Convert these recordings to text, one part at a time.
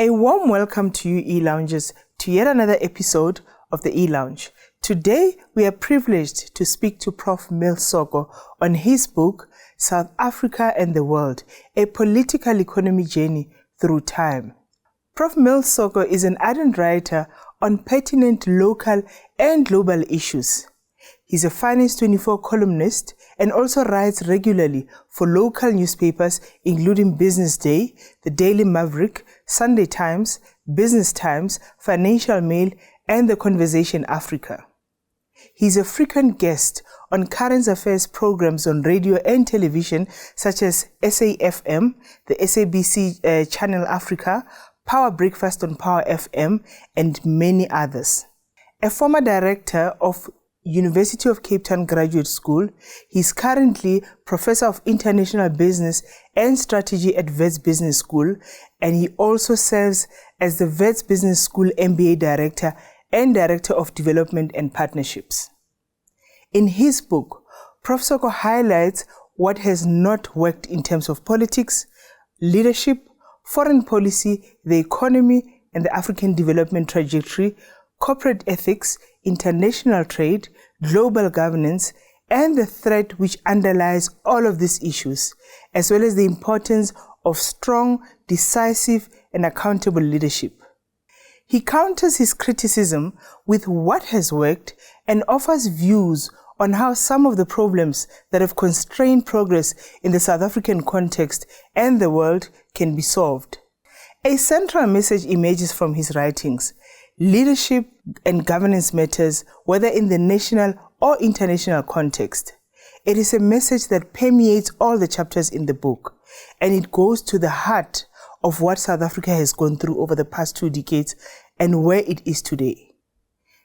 A warm welcome to you e-loungers to yet another episode of the e-lounge. Today we are privileged to speak to Prof. Mills Soko on his book South Africa and the World, a political economy journey through time. Prof. Mills Soko is an ardent writer on pertinent local and global issues. He's a Finance 24 columnist and also writes regularly for local newspapers including Business Day, The Daily Maverick, Sunday Times, Business Times, Financial Mail, and The Conversation Africa. He's a frequent guest on current affairs programs on radio and television such as SAFM, the SABC Channel Africa, Power Breakfast on Power FM, and many others. A former director of University of Cape Town Graduate School, he's currently Professor of International Business and Strategy at Wits Business School, and he also serves as the Wits Business School MBA Director and Director of Development and Partnerships. In his book, Prof. Soko highlights what has not worked in terms of politics, leadership, foreign policy, the economy and the African development trajectory, corporate ethics, international trade, global governance, and the threat which underlies all of these issues, as well as the importance of strong, decisive, and accountable leadership. He counters his criticism with what has worked and offers views on how some of the problems that have constrained progress in the South African context and the world can be solved. A central message emerges from his writings: leadership and governance matters, whether in the national or international context. It is a message that permeates all the chapters in the book, and it goes to the heart of what South Africa has gone through over the past 2 decades and where it is today.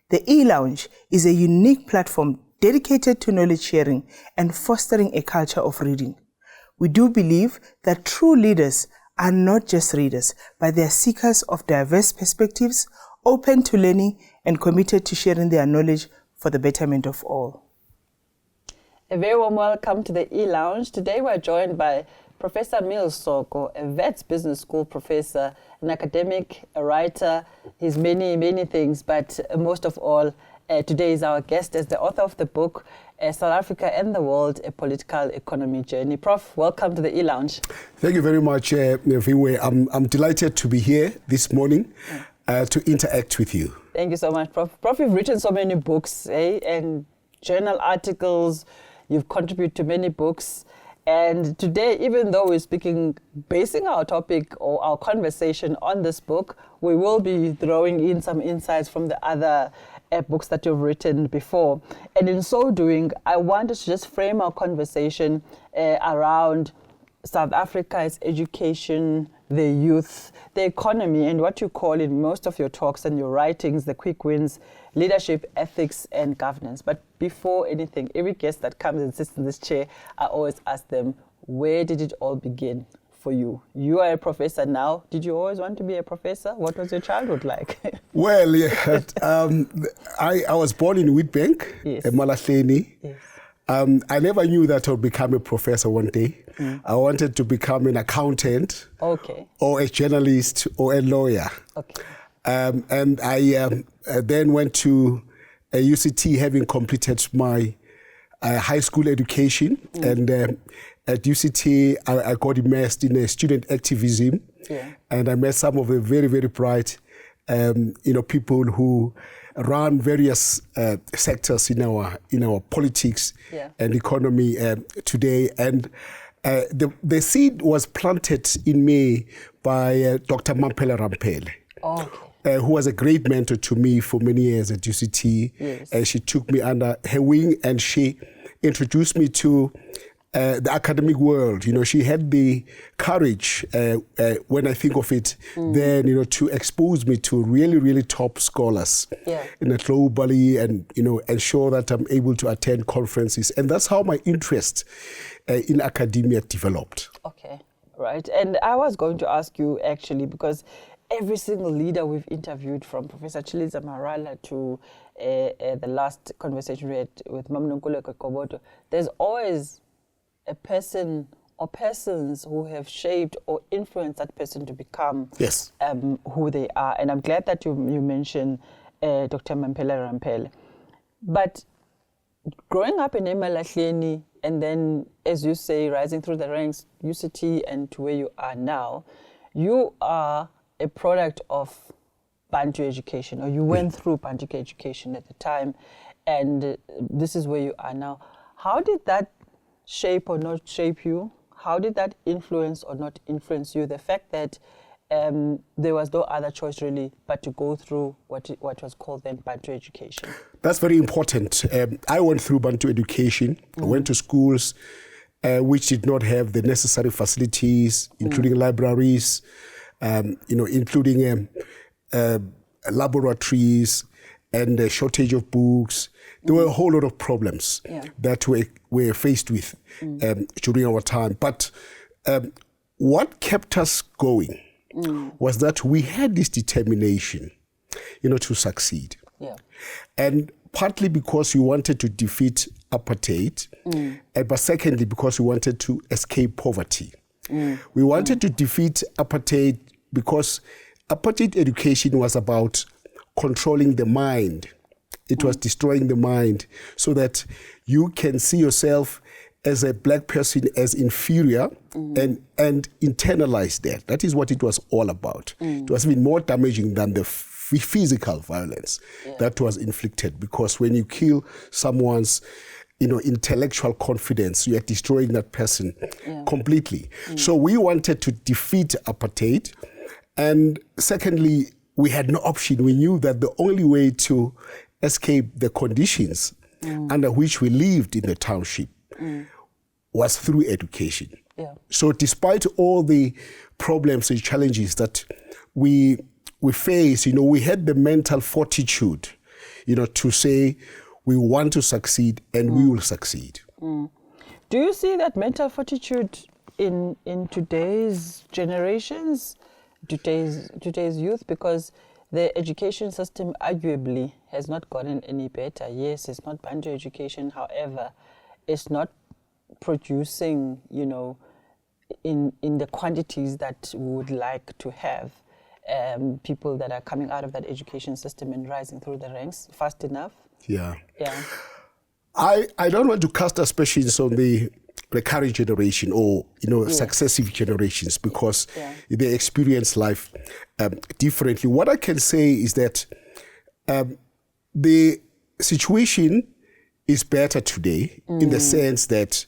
The e-lounge is a unique platform dedicated to knowledge sharing and fostering a culture of reading. We do believe that true leaders are not just readers, but they are seekers of diverse perspectives, open to learning and committed to sharing their knowledge for the betterment of all. A very warm welcome to the e-lounge. Today we're joined by Professor Mills Soko, a Wits Business School professor, an academic, a writer. He's many things, but most of all, today is our guest as the author of the book, South Africa and the World, a Political Economy Journey. Prof, welcome to the e-lounge. Thank you very much, Viwe. I'm delighted to be here this morning to interact with you. Thank you so much, Prof. Prof, you've written so many books and journal articles. You've contributed to many books. And today, even though we're basing our topic or our conversation on this book, we will be throwing in some insights from the other books that you've written before. And in so doing, I wanted to just frame our conversation around South Africa, its education, the youth, the economy, and what you call in most of your talks and your writings, the quick wins, leadership, ethics, and governance. But before anything, every guest that comes and sits in this chair, I always ask them, where did it all begin for you? You are a professor now. Did you always want to be a professor? What was your childhood like? Well, yeah, I was born in Witbank, Yes. Malahleni. Yes. I never knew that I would become a professor one day. I wanted to become an accountant, Okay. or a journalist, or a lawyer. Okay. And I then went to a UCT, having completed my high school education. And at UCT, I got immersed in student activism. Yeah. And I met some of the very bright people who run various sectors in our politics and economy today. And the seed was planted in me by Dr. Mampela Rampele, who was a great mentor to me for many years at UCT. Yes. She took me under her wing and she introduced me to the academic world. She had the courage, when I think of it, then, to expose me to really top scholars globally, and, ensure that I'm able to attend conferences. And that's how my interest in academia developed. Okay, right. And I was going to ask you, actually, because every single leader we've interviewed, from Professor Chiliza Marala to the last conversation we had with Mamnunkuleko Koboto, there's always a person or persons who have shaped or influenced that person to become Yes. who they are. And I'm glad that you mentioned Dr. Mampela Rampele. But growing up in Emalahleni, and then, as you say, rising through the ranks, UCT, and to where you are now, you are a product of Bantu education, or you went through Bantu education at the time, and this is where you are now. How did that shape or not shape you? How did that influence or not influence you? The fact that there was no other choice really but to go through what was called then Bantu education. That's very important. I went through Bantu education. I went to schools which did not have the necessary facilities, including libraries, including laboratories and a shortage of books. There were a whole lot of problems that we were faced with during our time. But what kept us going was that we had this determination, to succeed. Yeah. And partly because we wanted to defeat apartheid, but secondly because we wanted to escape poverty. We wanted to defeat apartheid because apartheid education was about controlling the mind. It was destroying the mind so that you can see yourself as a black person as inferior and internalize that. That is what it was all about. It was even more damaging than the physical violence that was inflicted, because when you kill someone's intellectual confidence, you are destroying that person completely. So we wanted to defeat apartheid. And secondly, we had no option. We knew that the only way to escape the conditions under which we lived in the township was through education. Yeah. So despite all the problems and challenges that we face, we had the mental fortitude, to say we want to succeed and we will succeed. Do you see that mental fortitude in today's generations, today's youth? Because the education system arguably has not gotten any better. Yes, it's not Bantu education. However, it's not producing, in the quantities that we would like to have people that are coming out of that education system and rising through the ranks fast enough. Yeah. I don't want to cast aspersions on the current generation or successive generations, because they experience life differently. What I can say is that the situation is better today in the sense that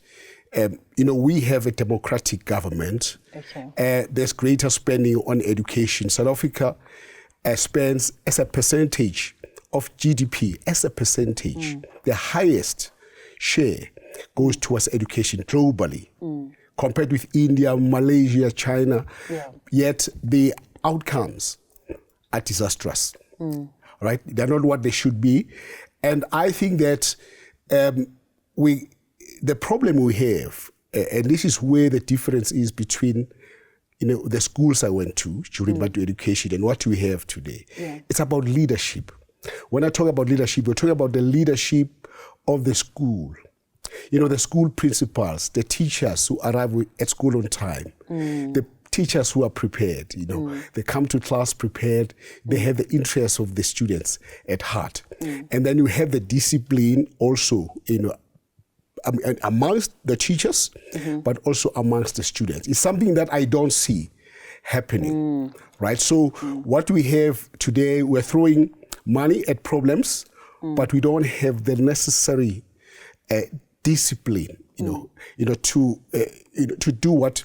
we have a democratic government. Okay. There's greater spending on education. South Africa spends as a percentage of GDP, the highest share goes towards education globally, compared with India, Malaysia, China. Yeah. Yet the outcomes are disastrous, right? They're not what they should be. And I think that the problem we have, and this is where the difference is between the schools I went to during Bantu education and what we have today. Yeah. It's about leadership. When I talk about leadership, we're talking about the leadership of the school. The school principals, the teachers who arrive at school on time, the teachers who are prepared, they come to class prepared, they have the interests of the students at heart. And then you have the discipline also, amongst the teachers, but also amongst the students. It's something that I don't see happening, right? So what we have today, we're throwing money at problems, but we don't have the necessary discipline, to do what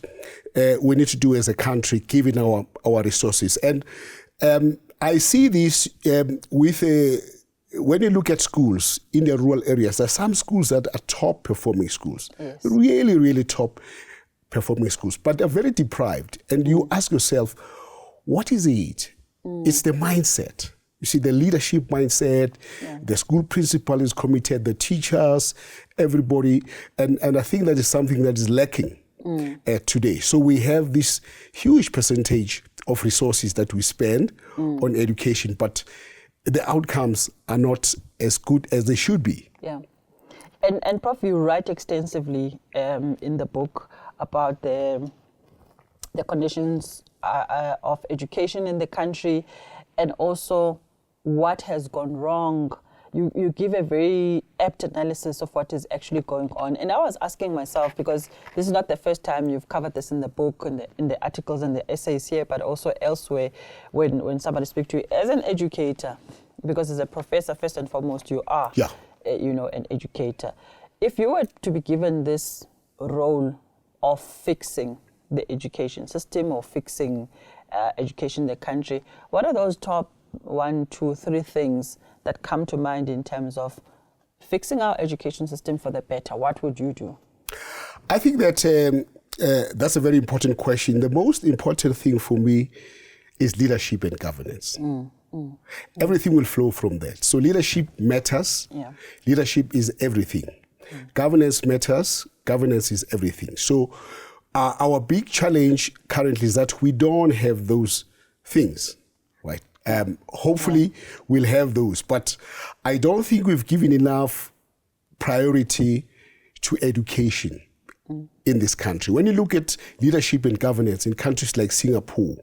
we need to do as a country, given our resources. And I see this when you look at schools in the rural areas, there are some schools that are top performing schools, really, really top performing schools, but they're very deprived. And you ask yourself, what is it? It's the mindset. You see, the leadership mindset, the school principal is committed, the teachers, everybody. And I think that is something that is lacking today. So we have this huge percentage of resources that we spend on education, but the outcomes are not as good as they should be. Yeah. And Prof, you write extensively in the book about the conditions of education in the country, and also what has gone wrong. You give a very apt analysis of what is actually going on. And I was asking myself, because this is not the first time you've covered this in the book, in the articles and the essays here, but also elsewhere when somebody speaks to you as an educator, because as a professor, first and foremost, you are an educator. If you were to be given this role of fixing the education system or fixing education in the country, what are those top 1, 2, 3 things that come to mind in terms of fixing our education system for the better? What would you do? I think that that's a very important question. The most important thing for me is leadership and governance. Everything will flow from that. So leadership matters. Yeah. Leadership is everything. Governance matters. Governance is everything. So our big challenge currently is that we don't have those things, right? Hopefully we'll have those, but I don't think we've given enough priority to education in this country. When you look at leadership and governance in countries like Singapore,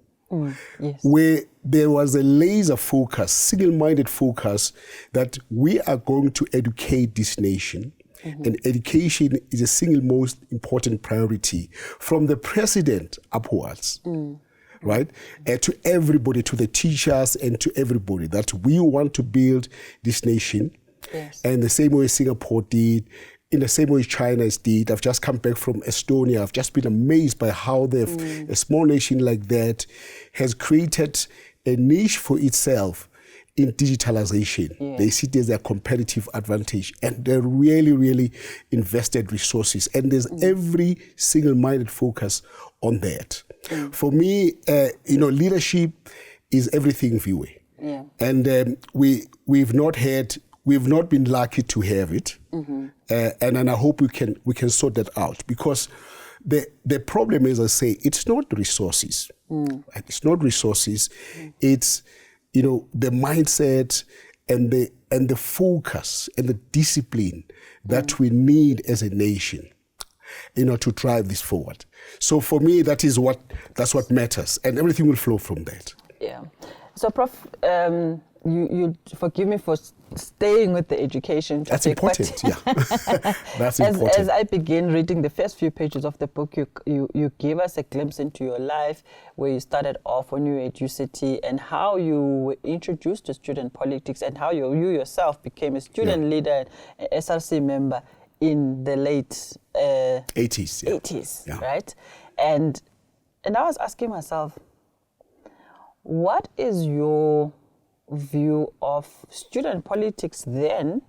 where there was a laser focus, single-minded focus that we are going to educate this nation, and education is the single most important priority from the president upwards. Right? To everybody, to the teachers and to everybody, that we want to build this nation. Yes. And the same way Singapore did, in the same way China did. I've just come back from Estonia. I've just been amazed by how a small nation like that has created a niche for itself in digitalization. Yeah. They see it as their competitive advantage, and they really, really invested resources. And there's every single-minded focus on that. For me, leadership is everything, Viwe. Yeah. And we've not been lucky to have it. And I hope we can sort that out, because the problem is, I say, it's not resources. It's not resources. It's the mindset and the focus and the discipline that we need as a nation, to drive this forward. So for me, that's what matters, and everything will flow from that. Yeah. So, Prof, you forgive me for staying with the education topic. That's important, yeah. That's important. As I begin reading the first few pages of the book, you gave us a glimpse into your life, where you started off when you were at UCT, and how you were introduced to student politics, and how you yourself became a student leader, an SRC member in the late 80s. Yeah. 80s, right? And I was asking myself, what is your view of student politics then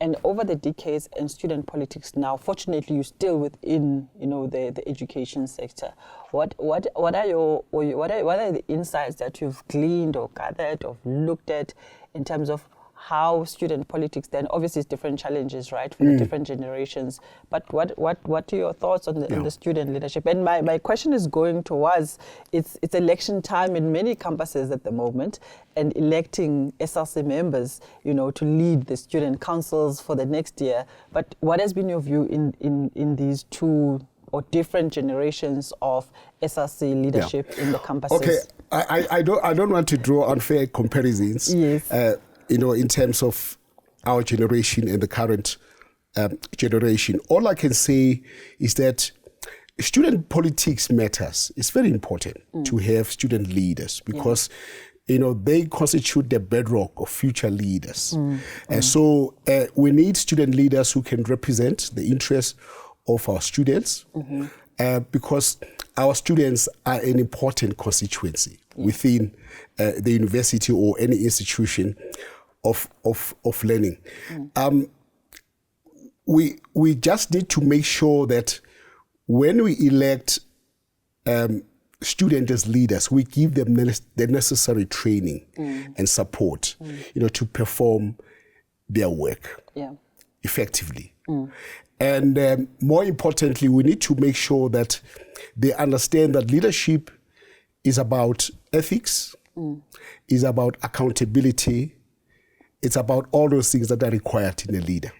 and over the decades, and student politics now? Fortunately, you're still within the education sector. What are the insights that you've gleaned or gathered or looked at in terms of how student politics then, obviously it's different challenges, right, for the different generations, but what are your thoughts on the student leadership? And my question is going towards, it's election time in many campuses at the moment, and electing SRC members, to lead the student councils for the next year. But what has been your view in these two or different generations of SRC leadership in the campuses? Okay, I don't want to draw unfair comparisons. Yes. In terms of our generation and the current generation. All I can say is that student politics matters. It's very important to have student leaders, because they constitute the bedrock of future leaders. And so we need student leaders who can represent the interests of our students, because our students are an important constituency within the university or any institution of learning. We just need to make sure that when we elect students as leaders, we give them the necessary training and support, to perform their work effectively. And more importantly, we need to make sure that they understand that leadership is about ethics, is about accountability. It's about all those things that are required in a leader.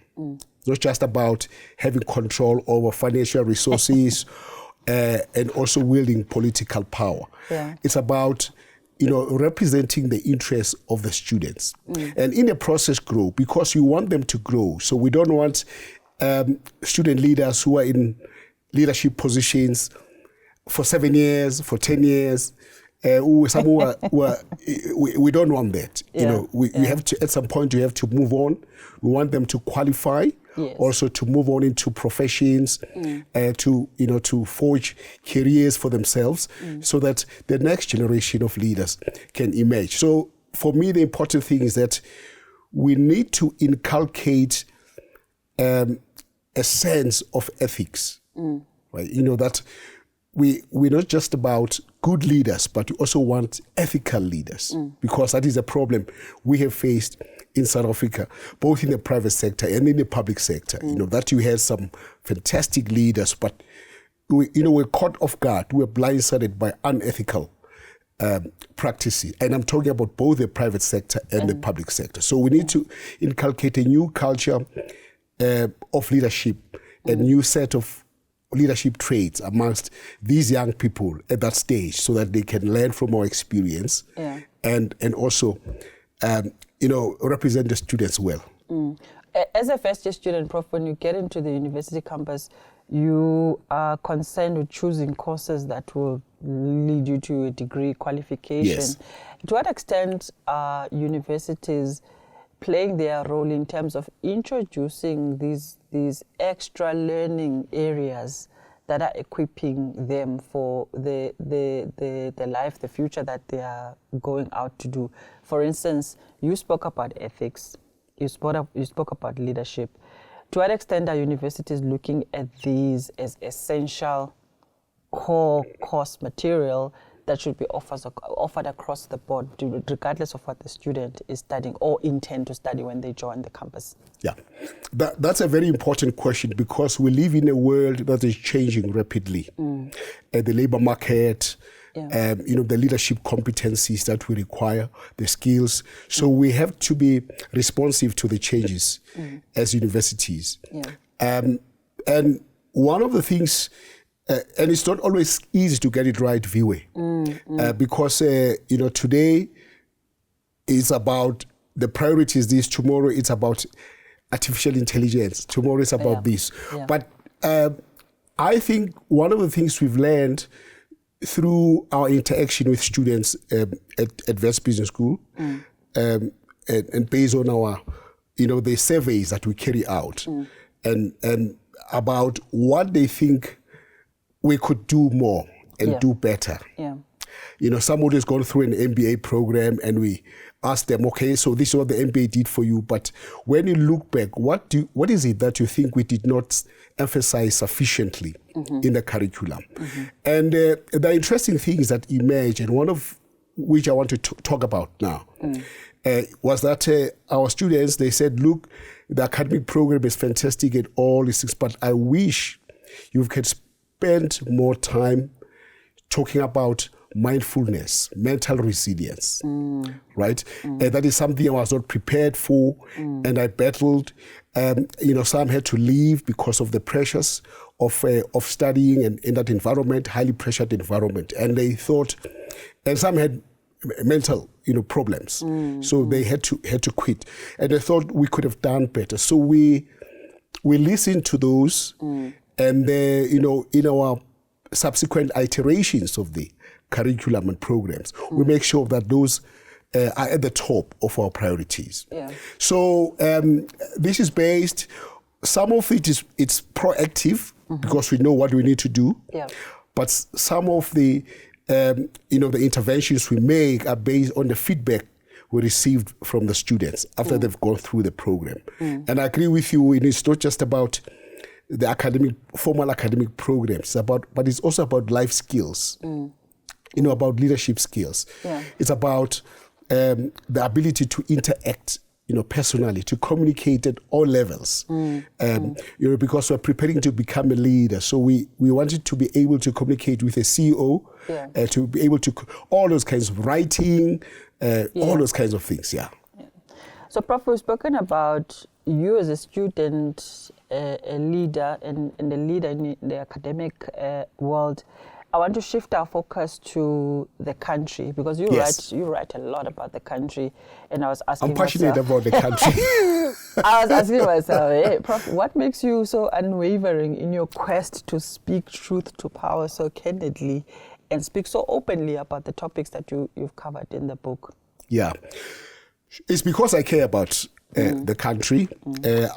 not just about having control over financial resources and also wielding political power. Yeah. It's about representing the interests of the students. And in the process grow, because we want them to grow. So we don't want student leaders who are in leadership positions for 7 years, for 10 years. Some we don't want that. We have to, at some point, you have to move on. We want them to qualify, also to move on into professions, to forge careers for themselves, so that the next generation of leaders can emerge. So for me, the important thing is that we need to inculcate a sense of ethics, right? That we're not just about good leaders, but we also want ethical leaders, because that is a problem we have faced in South Africa, both in the private sector and in the public sector. That you had some fantastic leaders, but we're caught off guard. We're blindsided by unethical practices. And I'm talking about both the private sector and the public sector. So we need to inculcate a new culture of leadership, a new set of leadership traits amongst these young people at that stage, so that they can learn from our experience and also represent the students well. As a first-year student, Prof, when you get into the university campus, you are concerned with choosing courses that will lead you to a degree qualification. Yes. To what extent are universities playing their role in terms of introducing these extra learning areas that are equipping them for the life, the future that they are going out to do? For instance, you spoke about ethics, you spoke about leadership. To what extent are universities looking at these as essential core course material that should be offered across the board, regardless of what the student is studying or intend to study when they join the campus? Yeah, that's a very important question, because we live in a world that is changing rapidly. The labor market, the leadership competencies that we require, the skills. So we have to be responsive to the changes as universities. And one of the things, and it's not always easy to get it right, Viwe, because today is about the priorities. This tomorrow it's about artificial intelligence. Tomorrow it's about this. But I think one of the things we've learned through our interaction with students at Wits Business School, and based on our, the surveys that we carry out, and about what they think we could do more and do better. Somebody has gone through an MBA program, and we ask them, okay, so this is what the MBA did for you, but when you look back, what is it that you think we did not emphasize sufficiently in the curriculum? And the interesting things that emerge, and one of which I want to talk about now, was that our students, they said, look, the academic program is fantastic and all these things, but I wish you could spend more time talking about mindfulness, mental resilience, right? And that is something I was not prepared for, and I battled. Some had to leave because of the pressures of studying and in that environment, highly pressured environment, and they thought, and some had mental, problems, so they had to quit, and they thought we could have done better. So we listened to those, and in our subsequent iterations of the curriculum and programs, we make sure that those are at the top of our priorities. So this is based, some of it's proactive, because we know what we need to do, but some of the the interventions we make are based on the feedback we received from the students after they've gone through the program. And I agree with you, it's not just about the formal academic programs, but it's also about life skills, about leadership skills. It's about the ability to interact, personally, to communicate at all levels, because we're preparing to become a leader. So we wanted to be able to communicate with a CEO, to be able to, all those kinds of writing, all those kinds of things, So, Prof, we've spoken about you as a student a leader and a leader in the academic world, I want to shift our focus to the country, because you write a lot about the country, and I was asking myself... I'm passionate about the country. I was asking myself, hey, Prof, what makes you so unwavering in your quest to speak truth to power so candidly and speak so openly about the topics that you've covered in the book? Yeah. It's because I care about the country.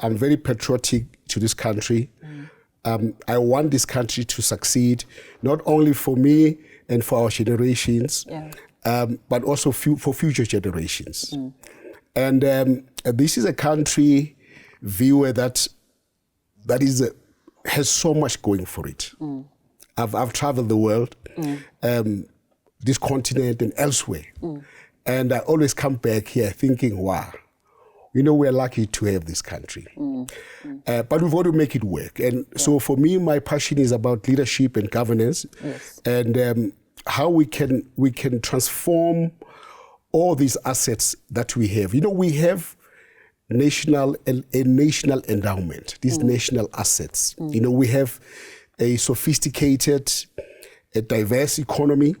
I'm very patriotic to this country. I want this country to succeed, not only for me and for our generations, but also for future generations. And this is a country, viewer, that has so much going for it. I've traveled the world, this continent and elsewhere, and I always come back here thinking, wow, we're lucky to have this country. But we've got to make it work. And so for me, my passion is about leadership and governance, and how we can transform all these assets that we have. We have a national endowment, these national assets. We have a sophisticated, a diverse economy,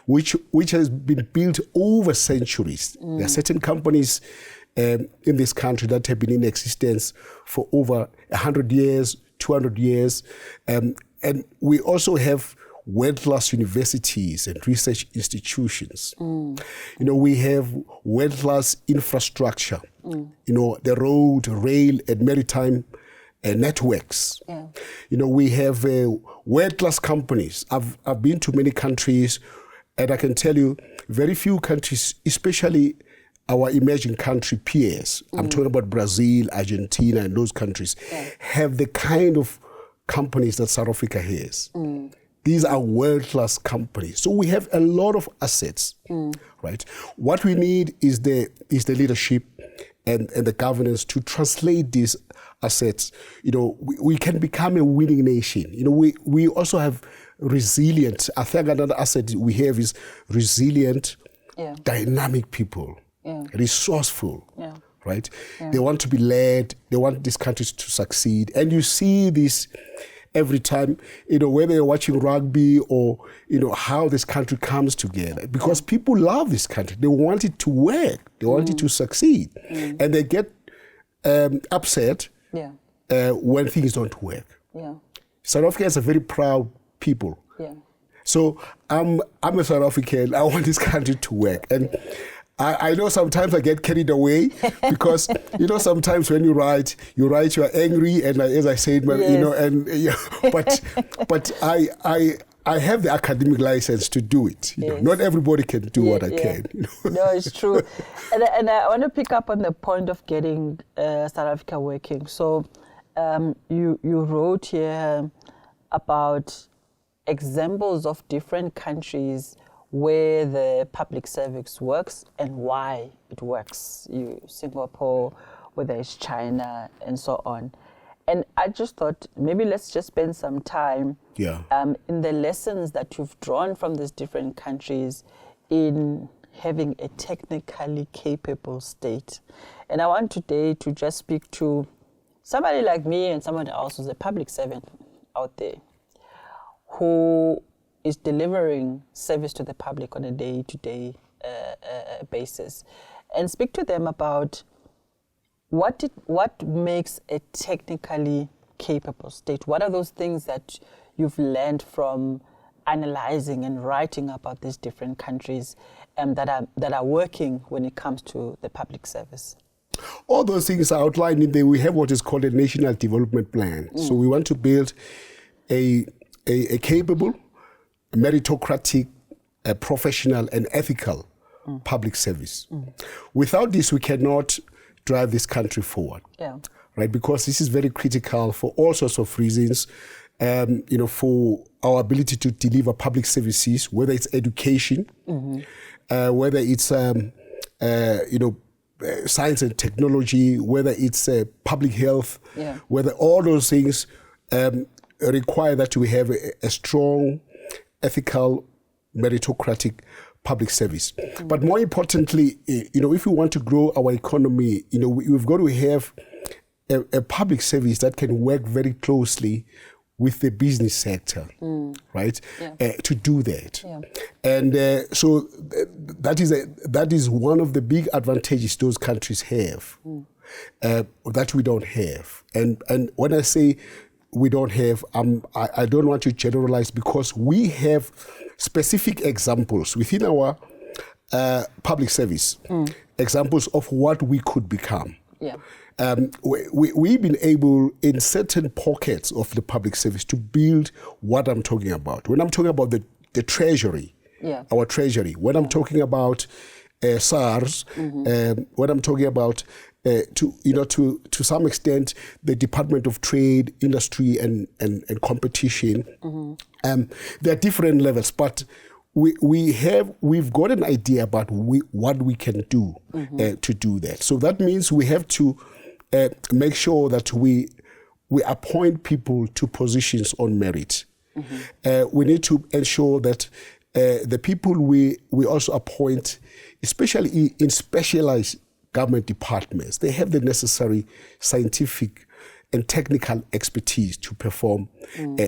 which has been built over centuries. There are certain companies in this country that have been in existence for over 100 years, 200 years. And we also have world-class universities and research institutions. We have world-class infrastructure, the road, rail, and maritime networks. We have world-class companies. I've been to many countries, and I can tell you, very few countries, especially our emerging country peers, I'm talking about Brazil, Argentina, and those countries, have the kind of companies that South Africa has. These are world-class companies. So we have a lot of assets, right? What we need is the leadership and the governance to translate these assets. We can become a winning nation. We also have resilient, I think another asset we have is resilient, dynamic people, resourceful, right? They want to be led, they want these countries to succeed. And you see this every time, whether you're watching rugby or, how this country comes together. Because people love this country. They want it to work. They want it to succeed. And they get upset when things don't work. South Africa is a very proud people. So I'm a South African. I want this country to work. And I know sometimes I get carried away because, sometimes when you write, you're angry, and as I said, but I have the academic license to do it. Not everybody can do what I can. No, it's true. And I want to pick up on the point of getting South Africa working. So you wrote here about examples of different countries where the public service works and why it works. Singapore, whether it's China, and so on. And I just thought maybe let's just spend some time in the lessons that you've drawn from these different countries in having a technically capable state. And I want today to just speak to somebody like me and someone else who's a public servant out there who is delivering service to the public on a day-to-day basis, and speak to them about what makes a technically capable state. What are those things that you've learned from analyzing and writing about these different countries that are working when it comes to the public service? All those things are outlined in there. We have what is called a national development plan. So we want to build a capable, meritocratic, professional, and ethical public service. Without this, we cannot drive this country forward, right? Because this is very critical for all sorts of reasons. For our ability to deliver public services, whether it's education, whether it's science and technology, whether it's public health, whether all those things require that we have a strong, ethical, meritocratic public service. But more importantly, if we want to grow our economy, we've got to have a public service that can work very closely with the business sector, right? To do that, and so that is one of the big advantages those countries have that we don't have. And when I say we don't have, I don't want to generalize, because we have specific examples within our public service, examples of what we could become. We've been able, in certain pockets of the public service, to build what I'm talking about. When I'm talking about the treasury, our treasury, when I'm talking about SARS, when I'm talking about to some extent the Department of Trade, Industry and Competition, there are different levels, but we've got an idea about what we can do to do that. So that means we have to make sure that we appoint people to positions on merit. We need to ensure that the people we also appoint, especially in specialized government departments, they have the necessary scientific and technical expertise to perform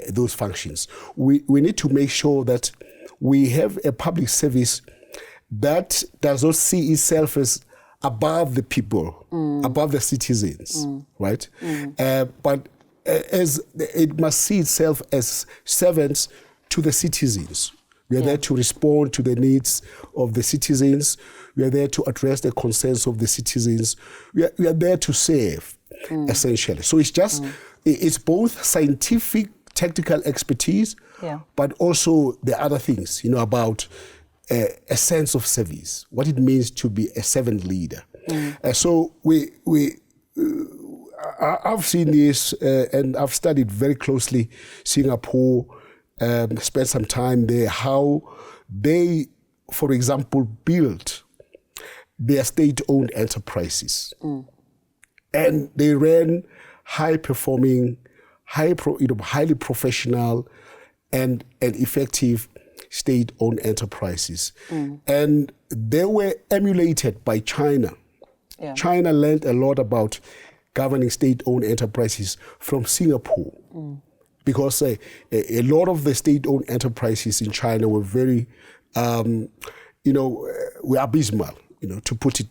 those functions. We need to make sure that we have a public service that does not see itself as above the people, above the citizens, right? But as it must see itself as servants to the citizens. We are there to respond to the needs of the citizens. We are there to address the concerns of the citizens. We are there to serve, essentially. So it's both scientific, technical expertise, but also the other things, about a sense of service, what it means to be a servant leader. So I've seen this and I've studied very closely Singapore, spent some time there, how they, for example, built their state-owned enterprises. And they ran high-performing, highly professional and effective state-owned enterprises. And they were emulated by China. China learned a lot about governing state-owned enterprises from Singapore. Because a lot of the state-owned enterprises in China were very, were abysmal, to put it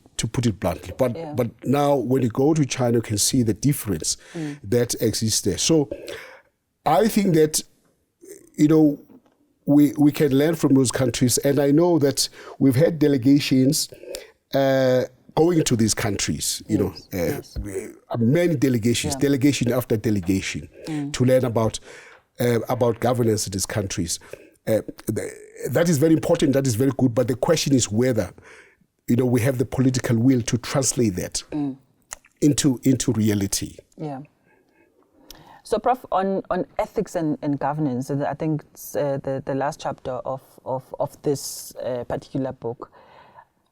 bluntly. But now when you go to China, you can see the difference that exists there. So I think that, we can learn from those countries. And I know that we've had delegations going to these countries, many delegations, delegation after delegation, to learn about governance in these countries. That is very important, that is very good, but the question is whether, we have the political will to translate that into reality. So, Prof, on ethics and governance, I think it's the last chapter of this particular book.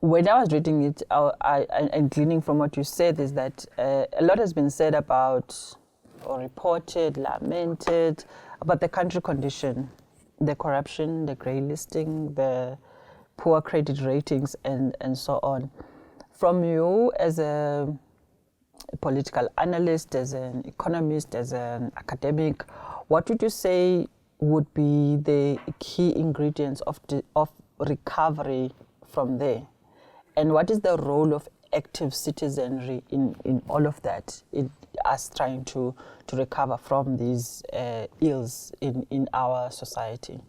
When I was reading it, and gleaning from what you said, is that a lot has been said about, or reported, lamented, about the country condition, the corruption, the grey listing, the poor credit ratings, and so on. From you as a political analyst, as an economist, as an academic, what would you say would be the key ingredients of recovery from there? And what is the role of active citizenry in all of that, in us trying to recover from these ills in our society?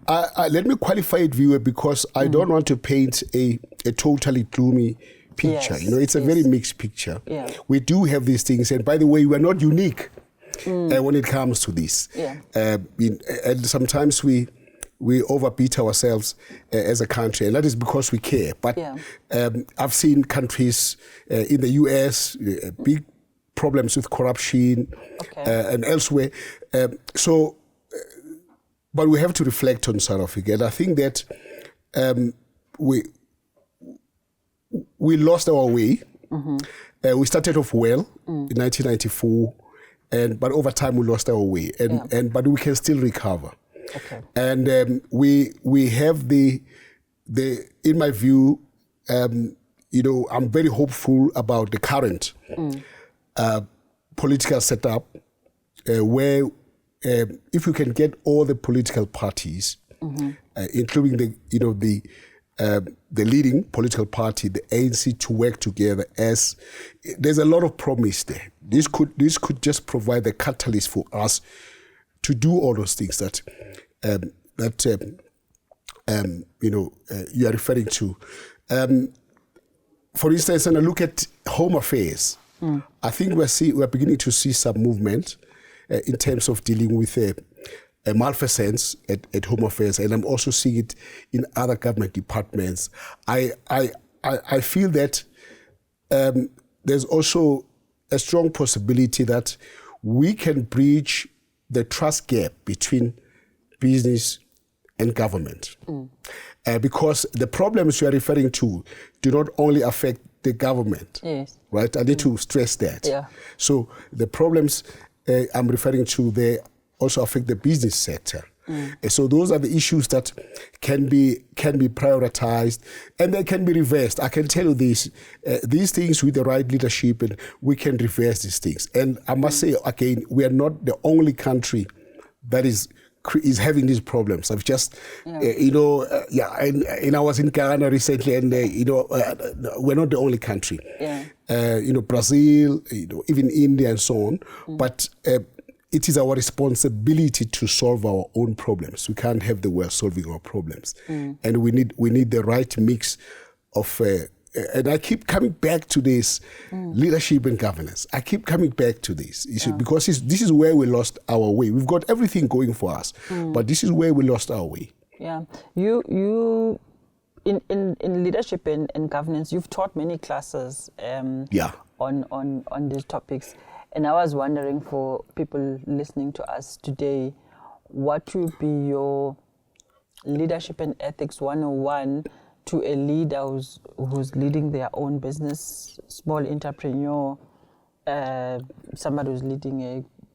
Let me qualify it, viewer, because I don't want to paint a totally gloomy picture. It's a very mixed picture. We do have these things, and by the way, we're not unique when it comes to this. And sometimes we overbeat ourselves as a country, and that is because we care. But I've seen countries in the US, big problems with corruption and elsewhere. But we have to reflect on South Africa, and I think that we lost our way. We started off well in 1994, but over time we lost our way, but we can still recover. And we have the in my view, I'm very hopeful about the current political setup where if you can get all the political parties, including the leading political party, the ANC, to work together, as there's a lot of promise there. This could just provide the catalyst for us to do all those things that you are referring to. For instance, when I look at Home Affairs, I think we're beginning to see some movement in terms of dealing with a malfeasance at Home Affairs, and I'm also seeing it in other government departments. I feel that there's also a strong possibility that we can bridge the trust gap between business and government. Because the problems you are referring to do not only affect the government, right? I need to stress that. Yeah. So the problems I'm referring to, they also affect the business sector. So those are the issues that can be prioritized, and they can be reversed. I can tell you this, these things with the right leadership, and we can reverse these things. And I must say again, we are not the only country that is having these problems. I've just, and I was in Ghana recently, and we're not the only country. Brazil, even India and so on. But it is our responsibility to solve our own problems. We can't have the world solving our problems, and we need the right mix of. And I keep coming back to this leadership and governance. I keep coming back to this because this is where we lost our way. We've got everything going for us, but this is where we lost our way. Yeah, you in leadership and governance, you've taught many classes. On these topics. And I was wondering, for people listening to us today, what would be your leadership and ethics 101 to a leader who's leading their own business, small entrepreneur, somebody who's leading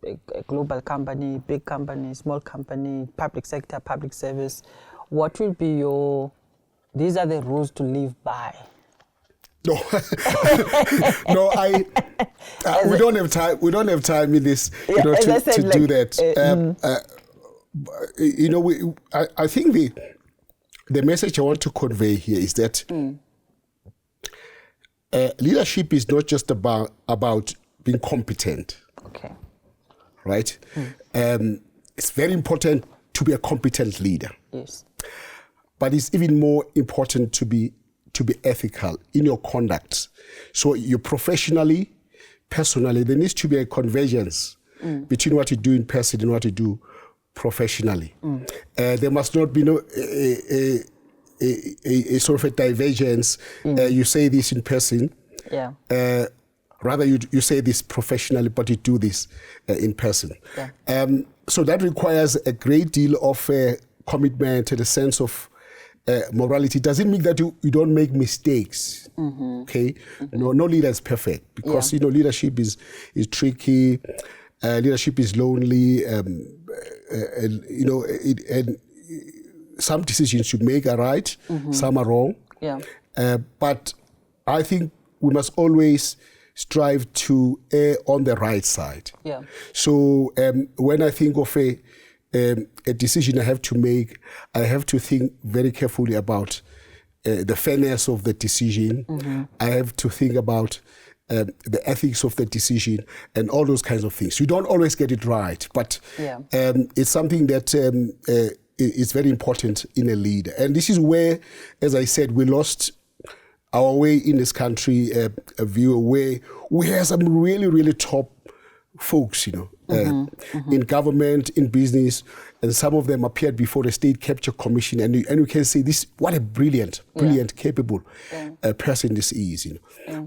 a global company, big company, small company, public sector, public service? What will be these are the rules to live by? No, we don't have time. We don't have time in this, to do that. I think the message I want to convey here is that leadership is not just about being competent. Okay. Right. It's very important to be a competent leader. Yes. But it's even more important to be ethical in your conduct. So you professionally, personally, there needs to be a convergence between what you do in person and what you do professionally. There must not be a sort of a divergence. You say this in person. Yeah. Rather, you say this professionally, but you do this in person. Yeah. So that requires a great deal of commitment and a sense of morality. Doesn't mean that you don't make mistakes. Okay, no leader is perfect, because leadership is tricky. Leadership is lonely. And some decisions you make are right, some are wrong. Yeah. But I think we must always strive to err on the right side. Yeah. So when I think of a decision I have to make, I have to think very carefully about the fairness of the decision. I have to think about the ethics of the decision and all those kinds of things. You don't always get it right, but it's something that is very important in a leader. And this is where, as I said, we lost our way in this country, a view where we have some really, really top folks, in government, in business, and some of them appeared before the State Capture Commission, and you can say, this, what a brilliant, capable person this is,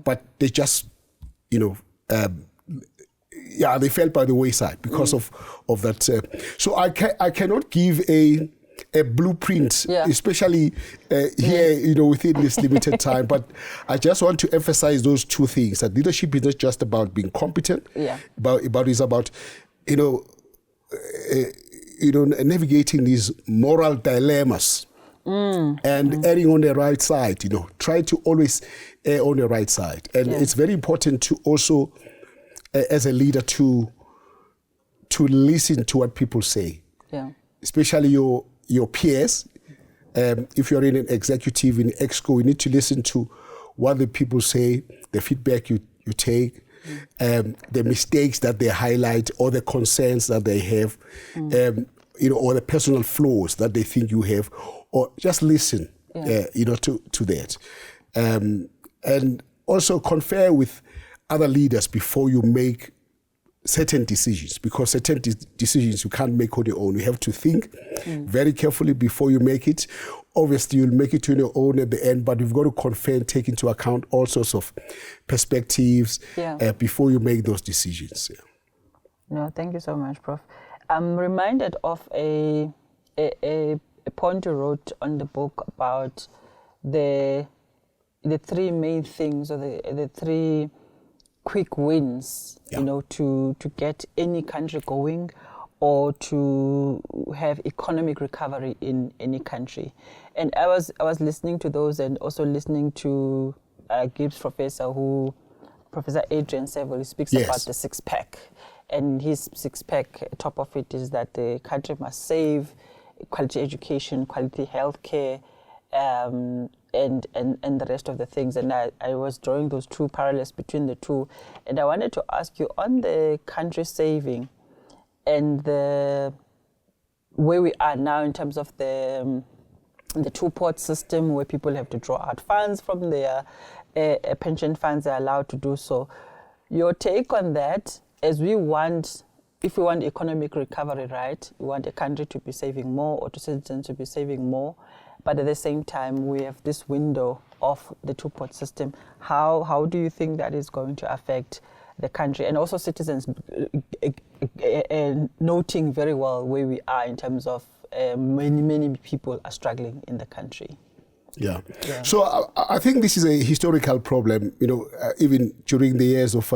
But they just, they fell by the wayside because of that. So I cannot give a blueprint, especially here, within this limited time. But I just want to emphasize those two things: that leadership is not just about being competent, but it's about, navigating these moral dilemmas and erring on the right side. Try to always err on the right side, and it's very important to also as a leader to listen to what people say, especially your peers. If you're in an executive in ExCo, you need to listen to what the people say, the feedback you take, the mistakes that they highlight, or the concerns that they have, or the personal flaws that they think you have, or just listen, to that. And also confer with other leaders before you make certain decisions, because certain decisions you can't make on your own. You have to think very carefully before you make it. Obviously, you'll make it on your own at the end, but you've got to confer and take into account all sorts of perspectives before you make those decisions. No, thank you so much, Prof. I'm reminded of a point you wrote on the book about the three main things, or the three quick wins, to get any country going, or to have economic recovery in any country. And I was listening to those, and also listening to Gibbs Professor Adrian Seville, speaks about the six-pack. And his six-pack, top of it is that the country must save quality education, quality healthcare, and the rest of the things. And I was drawing those two parallels between the two. And I wanted to ask you, on the country saving and the where we are now in terms of the two-pot system, where people have to draw out funds from their pension funds, they're allowed to do so. Your take on that, as if we want economic recovery, right? We want a country to be saving more, or to citizens to be saving more, but at the same time, we have this window of the two-pot system. How do you think that is going to affect the country, and also citizens noting very well where we are in terms of many people are struggling in the country? Yeah. So I think this is a historical problem, even during the years of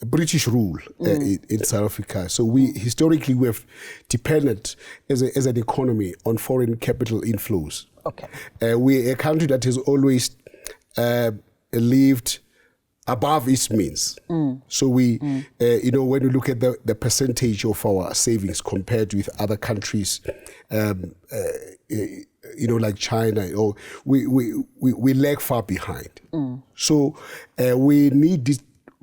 British rule in South Africa. So we have depended as an economy on foreign capital inflows. Okay. We're a country that has always lived above its means. So we, when you look at the percentage of our savings compared with other countries, like China, or we lag far behind. So we need this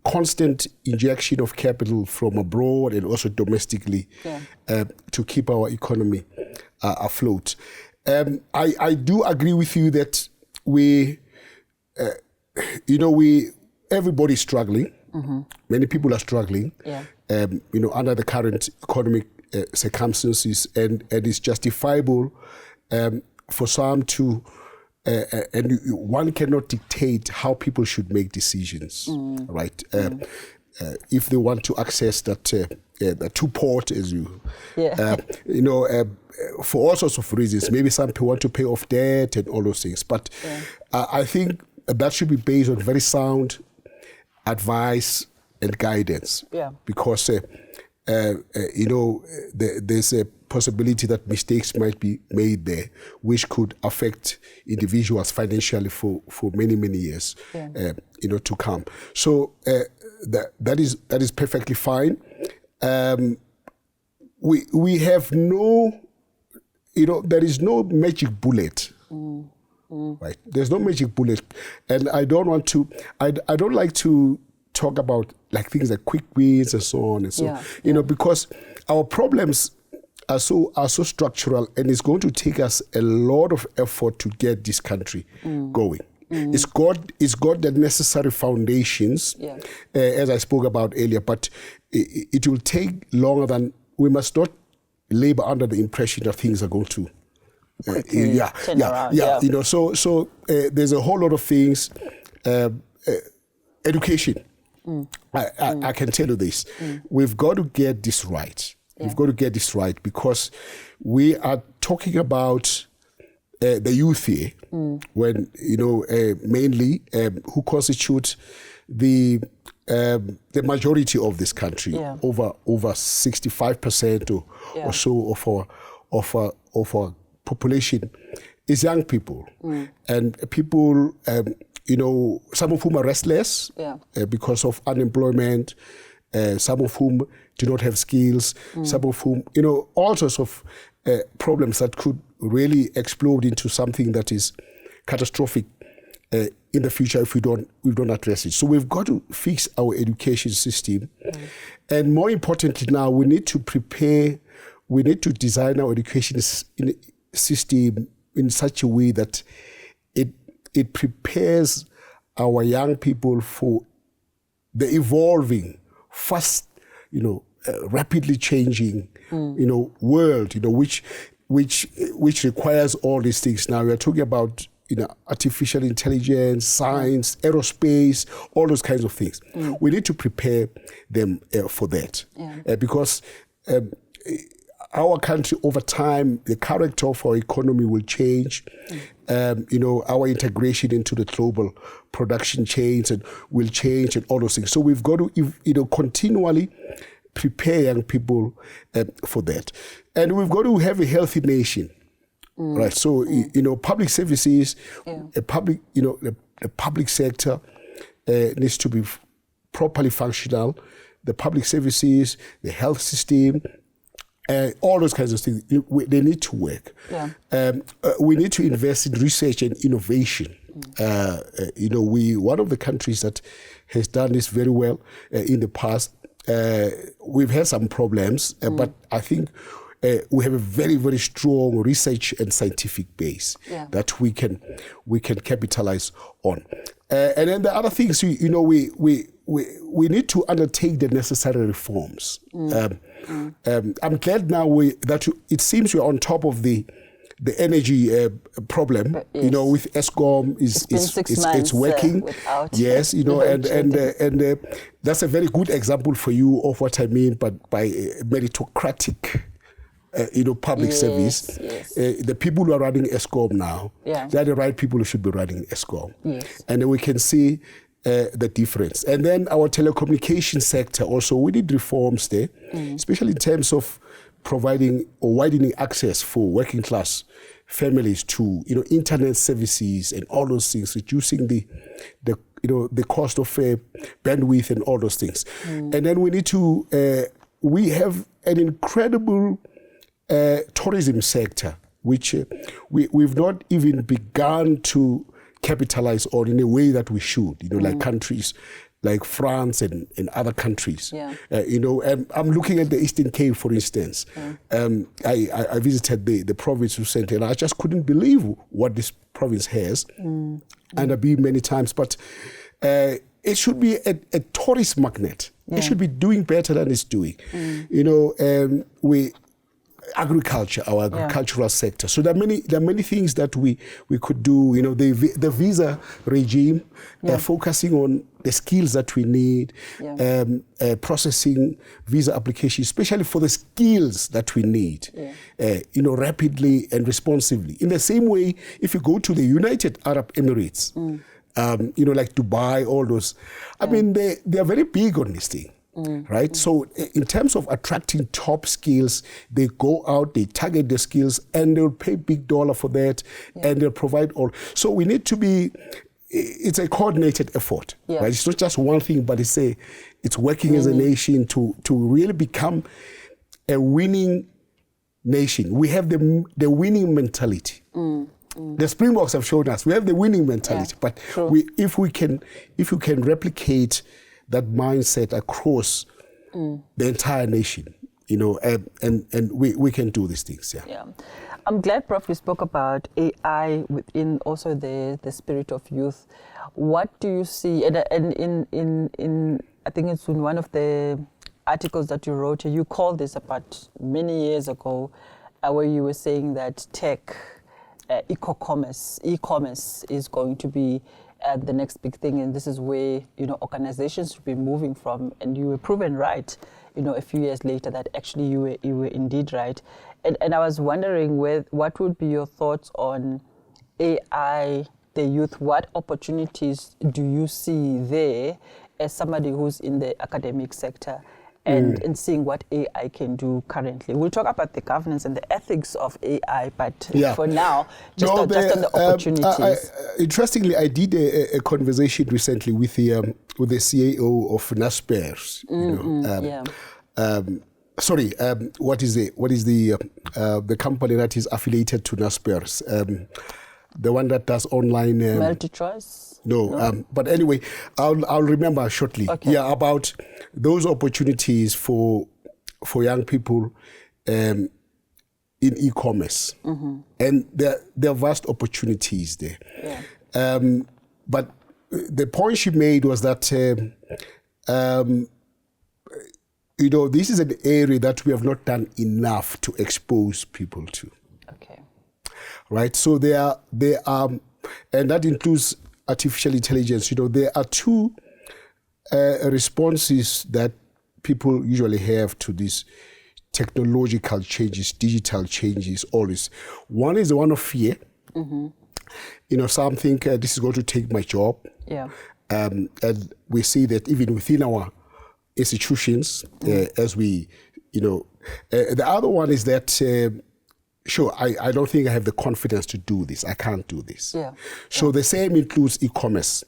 constant injection of capital from abroad and also domestically to keep our economy afloat. I do agree with you that everybody's struggling. Many people are struggling, under the current economic circumstances, and it's justifiable for some to, and one cannot dictate how people should make decisions, right? If they want to access that two-pot, as for all sorts of reasons. Maybe some people want to pay off debt and all those things. But I think that should be based on very sound advice and guidance. Because there's a possibility that mistakes might be made there, which could affect individuals financially for many years, to come. So that is perfectly fine. We have no, there is no magic bullet. Right? There's no magic bullet, and I don't like to talk about like things like quick wins and so on and so because our problems are so structural, and it's going to take us a lot of effort to get this country going. It's got the necessary foundations, as I spoke about earlier, but it will take longer than. We must not labor under the impression that things are going to. Turn around. So there's a whole lot of things. Education. I can tell you this. We've got to get this right. We've got to get this right, because we are talking about the youth here, when mainly who constitute the majority of this country, over 65% or so of our population is young people. And people, some of whom are restless because of unemployment, some of whom do not have skills, some of whom, all sorts of problems that could really explode into something that is catastrophic in the future if we don't address it. So we've got to fix our education system. And more importantly now, we need to design our education system in such a way that it prepares our young people for the evolving, fast, rapidly changing, world, which requires all these things. Now we are talking about artificial intelligence, science, aerospace, all those kinds of things. We need to prepare them for that because our country over time, the character of our economy will change. Our integration into the global production chains will change and all those things. So we've got to, continually prepare young people for that. And we've got to have a healthy nation. Right, so public services, the public sector needs to be properly functional. The public services, the health system, all those kinds of things, they need to work. We need to invest in research and innovation. One of the countries that has done this very well in the past. We've had some problems, but I think. We have a very, very strong research and scientific base that we can capitalize on. And then the other things, we need to undertake the necessary reforms. I'm glad now that it seems we're on top of the energy problem. With Eskom, it's working. Yes, and that's a very good example for you of what I mean, but by meritocratic. Public service. The people who are running Eskom now, they're the right people who should be running Eskom. And then we can see the difference. And then our telecommunication sector also, we need reforms there, especially in terms of providing or widening access for working class families to internet services and all those things, reducing the cost of bandwidth and all those things. And then we need to, we have an incredible tourism sector, which we've not even begun to capitalize on in a way that we should, like countries like France and other countries. And I'm looking at the Eastern Cape, for instance. I visited the province recently, and I just couldn't believe what this province has. And I've been many times, but it should be a tourist magnet. It should be doing better than it's doing. Our agricultural sector. So there are many things that we could do. The visa regime, focusing on the skills that we need, processing visa applications, especially for the skills that we need, rapidly and responsively. In the same way, if you go to the United Arab Emirates, like Dubai, all those, I mean, they are very big on this thing. Right? So in terms of attracting top skills, they go out, they target the skills, and they'll pay big dollar for that, and they'll provide all. So we need to be, it's a coordinated effort, right? It's not just one thing, but it's working as a nation to really become a winning nation. We have the winning mentality. The Springboks have shown us we have the winning mentality, but if we can replicate that mindset across the entire nation, and we can do these things. I'm glad, Prof, you spoke about AI within also the spirit of youth. What do you see? And in I think it's in one of the articles that you wrote, you called this about many years ago, where you were saying that tech, e-commerce is going to be the next big thing, and this is where organizations should be moving from. And you were proven right, a few years later, that actually you were indeed right. And I was wondering what would be your thoughts on AI, the youth? What opportunities do you see there as somebody who's in the academic sector? and seeing what AI can do currently. We'll talk about the governance and the ethics of AI, but for now, just on the opportunities. Interestingly, I did a conversation recently with the CEO of Naspers. What is the company that is affiliated to Naspers? The one that does online multi-choice. No. But anyway, I'll remember shortly. Okay. Yeah, about those opportunities for young people in e-commerce, and there are vast opportunities there. Yeah. But the point she made was that this is an area that we have not done enough to expose people to. Okay. Right. So there are, and that includes artificial intelligence. There are two responses that people usually have to these technological changes, digital changes, all this. One is the one of fear. Some think this is going to take my job. Yeah. And we see that even within our institutions, as we, the other one is that, I don't think I have the confidence to do this. I can't do this. Yeah. So the same includes e-commerce.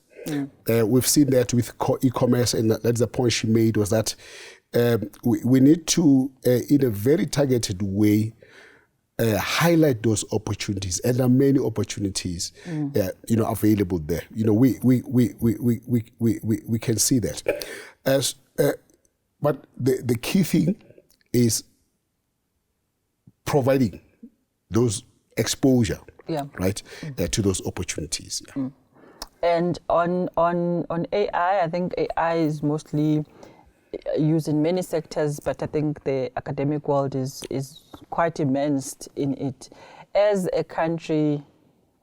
We've seen that with e-commerce, and that's the point she made, was that we need to, in a very targeted way, highlight those opportunities, and there are many opportunities, available there. We can see that. But the key thing is providing those exposure, right, to those opportunities. Yeah. And on AI, I think AI is mostly used in many sectors, but I think the academic world is quite immersed in it. As a country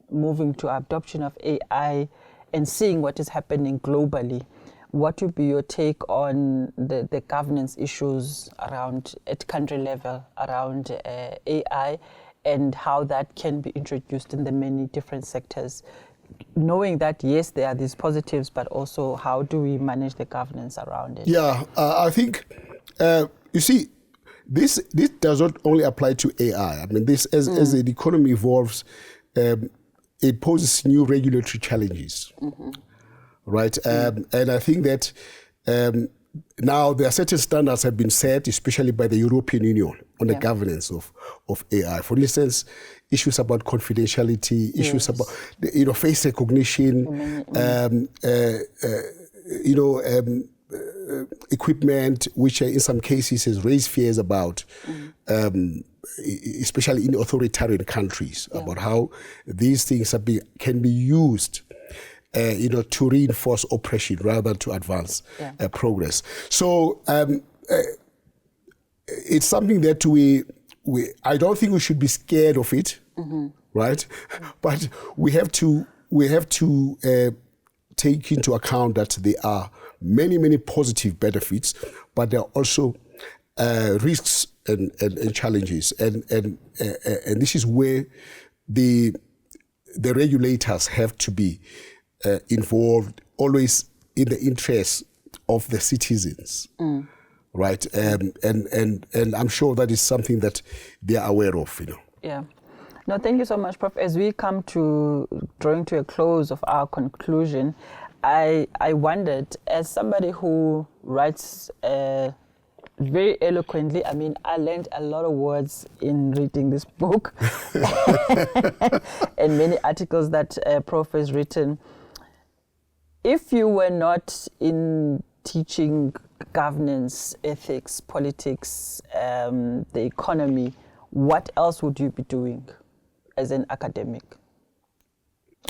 moving to adoption of AI and seeing what is happening globally, what would be your take on the governance issues around at country level around AI, and how that can be introduced in the many different sectors, knowing that, yes, there are these positives, but also how do we manage the governance around it? Yeah, I think, you see, this does not only apply to AI. I mean, this as the economy evolves, it poses new regulatory challenges, right? And I think that now there are certain standards have been set, especially by the European Union, on the governance of AI. For instance, issues about confidentiality, issues about face recognition, equipment, which in some cases has raised fears about, especially in authoritarian countries, about how these things can be used. To reinforce oppression rather than to advance progress. So it's something that I don't think we should be scared of it, right? But we have to take into account that there are many, many positive benefits, but there are also risks and challenges, and this is where the regulators have to be involved, always in the interest of the citizens, right? And I'm sure that is something that they are aware of, Yeah. No, thank you so much, Prof. As we come to drawing to a close of our conclusion, I wondered, as somebody who writes very eloquently, I mean, I learned a lot of words in reading this book and many articles that Prof has written. If you were not in teaching governance, ethics, politics, the economy, what else would you be doing as an academic?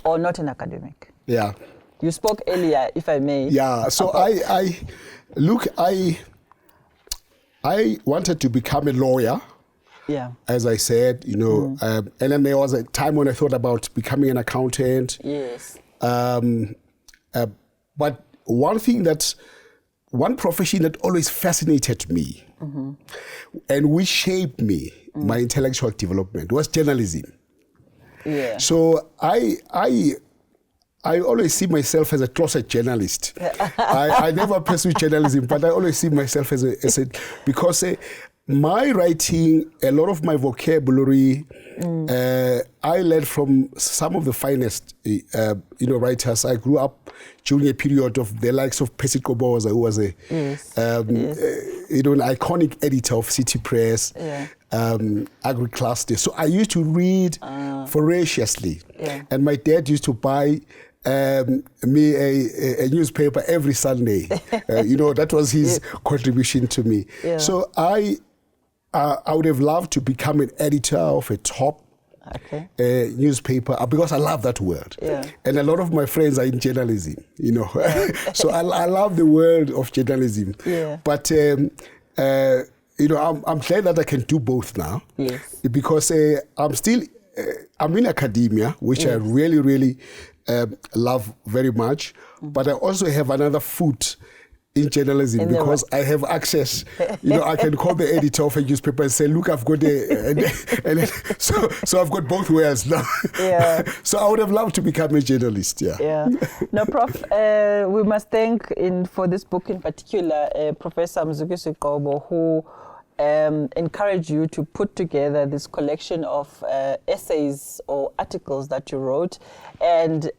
Or not an academic? Yeah. You spoke earlier, if I may. Yeah, so I wanted to become a lawyer. Yeah. As I said, and then there was a time when I thought about becoming an accountant. Yes. But one profession that always fascinated me and which shaped me, my intellectual development, was journalism. Yeah. So I I always see myself as a closet journalist. I never pursue journalism, but I always see myself as a because my writing, a lot of my vocabulary, I learned from some of the finest, writers. I grew up during a period of the likes of Percy Koboza, who was an iconic editor of City Press, Agri-Cluster. So I used to read voraciously, and my dad used to buy me a newspaper every Sunday. That was his contribution to me. Yeah. So I would have loved to become an editor of a top newspaper because I love that world. Yeah. And a lot of my friends are in journalism, So I love the world of journalism. Yeah. But, I'm glad that I can do both now. Yes. Because I'm in academia, which I really, really love very much. But I also have another foot in journalism because I have access. I can call the editor of a newspaper and say, look, I've got so I've got both wares now. Yeah. So I would have loved to become a journalist. Yeah. No, Prof, we must thank for this book in particular, Professor Mzuki Sikobo, who encourage you to put together this collection of essays or articles that you wrote, and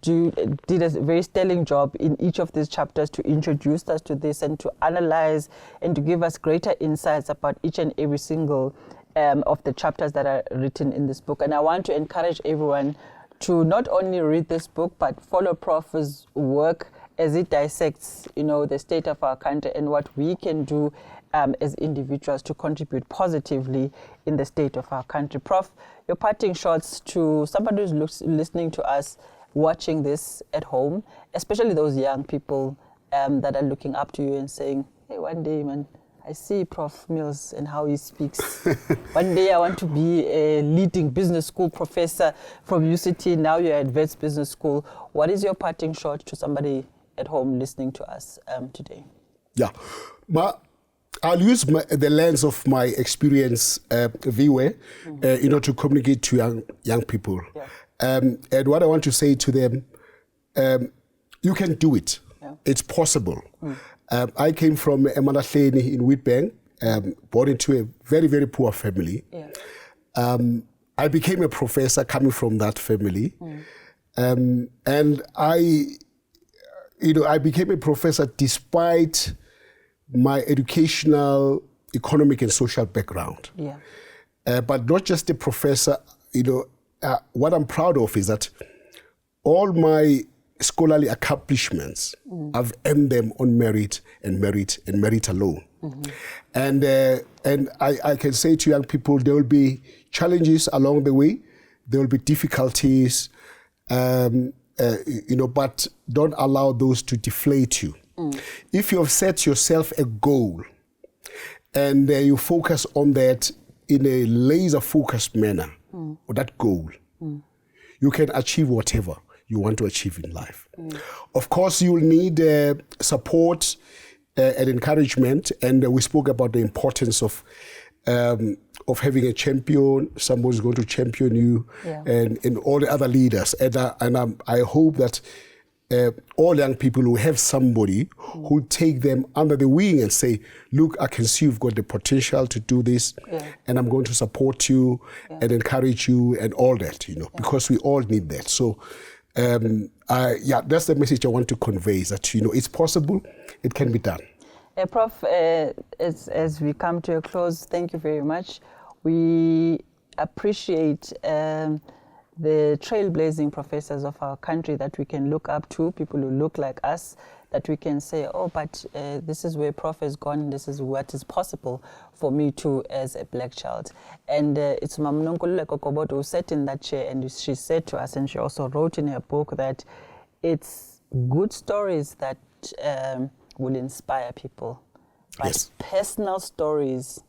did a very sterling job in each of these chapters to introduce us to this and to analyze and to give us greater insights about each and every single of the chapters that are written in this book. And I want to encourage everyone to not only read this book, but follow Prof's work as it dissects, the state of our country and what we can do as individuals to contribute positively in the state of our country. Prof, your parting shots to somebody who's listening to us, watching this at home, especially those young people that are looking up to you and saying, hey, one day, man, I see Prof Mills and how he speaks. One day I want to be a leading business school professor from UCT. Now you're at Wits Business School. What is your parting shot to somebody at home listening to us today? Yeah. I'll use the lens of my experience, Viwe, to communicate to young people. Yeah. And what I want to say to them, you can do it. Yeah. It's possible. I came from Emalahleni in Witbank, born into a very, very poor family. Yeah. I became a professor coming from that family. And I became a professor despite my educational, economic, and social background. Yeah. But not just a professor, what I'm proud of is that all my scholarly accomplishments, I've earned them on merit and merit and merit alone. And I can say to young people, there will be challenges along the way, there will be difficulties, but don't allow those to deflate you. If you have set yourself a goal and you focus on that in a laser-focused manner, or that goal, you can achieve whatever you want to achieve in life. Of course, you'll need support and encouragement, and we spoke about the importance of having a champion, somebody's going to champion you, and all the other leaders. And I hope that all young people who have somebody who take them under the wing and say, look, I can see you've got the potential to do this, and I'm going to support you and encourage you and all that, because we all need that. So, that's the message I want to convey, is that, it's possible, it can be done. Prof, as we come to a close, thank you very much. We appreciate the trailblazing professors of our country that we can look up to, people who look like us, that we can say, but this is where Prof has gone, this is what is possible for me too as a black child. And it's Mamnonkulule Kokoboto who sat in that chair, and she said to us, and she also wrote in her book, that it's good stories that will inspire people, but personal stories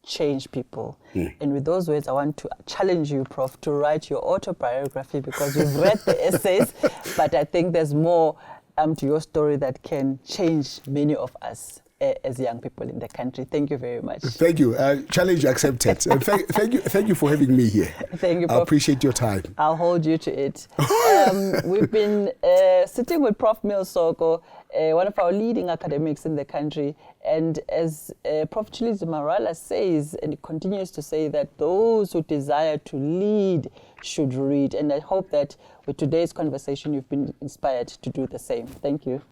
change people. And with those words, I want to challenge you, Prof, to write your autobiography, because you've read the essays, but I think there's more to your story that can change many of us. as young people in the country. Thank you very much. Thank you. Challenge accepted. And thank you for having me here. Thank you, Prof. I appreciate your time. I'll hold you to it. We've been sitting with Prof. Mills Soko, one of our leading academics in the country. And as Prof. Chilizi Marala says, and he continues to say, that those who desire to lead should read. And I hope that with today's conversation, you've been inspired to do the same. Thank you.